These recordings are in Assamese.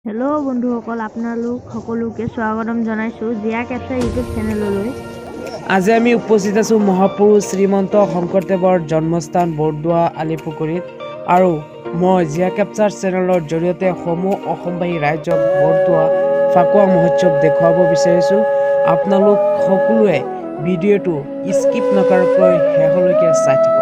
হেল্ল' বন্ধুসকল, আপোনালোক সকলোকে স্বাগতম জনাইছো জিয়া কেপচাৰ ইউটিউব চেনেললৈ। আজি আমি উপস্থিত আছো মহাপুৰুষ শ্ৰীমন্ত শংকৰদেৱৰ জন্মস্থান বৰদোৱা আলিপুখুৰীত আৰু মই জিয়া কেপচাৰ চেনেলৰ জৰিয়তে সমূহ অসমবাসী ৰাইজক বৰদোৱা ফাকুৱা মহোৎসৱ দেখুৱাব বিচাৰিছো। আপোনালোক সকলোৱে ভিডিঅ'টো স্কিপ নকৰাকৈ শেষলৈকে চাই থাকক।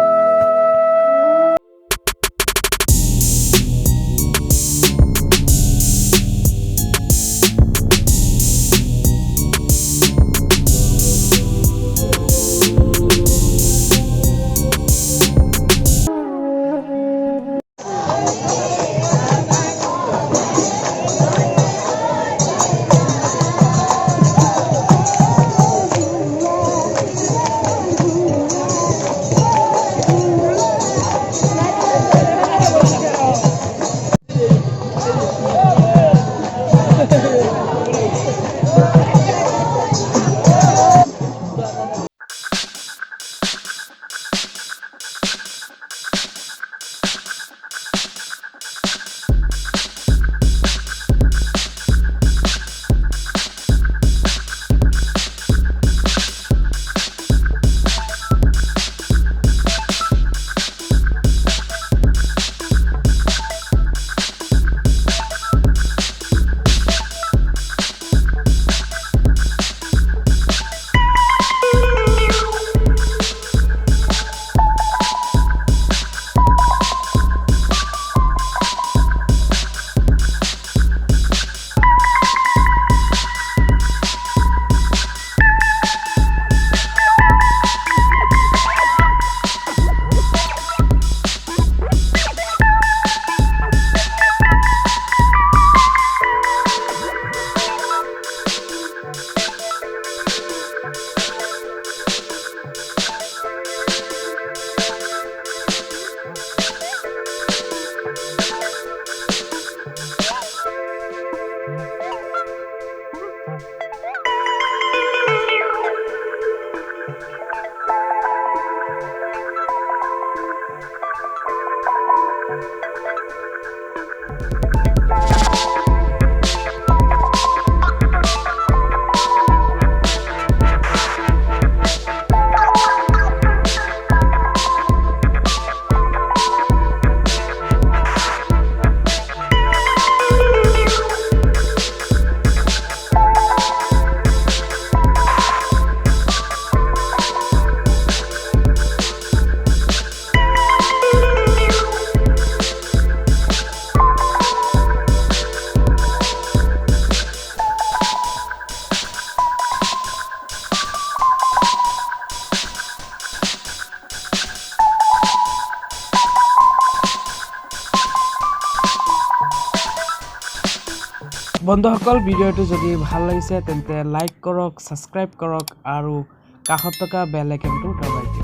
বন্ধুসকল, ভিডিঅ'টো যদি ভাল লাগিছে তেন্তে লাইক কৰক, ছাবস্ক্ৰাইব কৰক আৰু কাষত থকা বেল আইকনটো দবাই দিয়ক।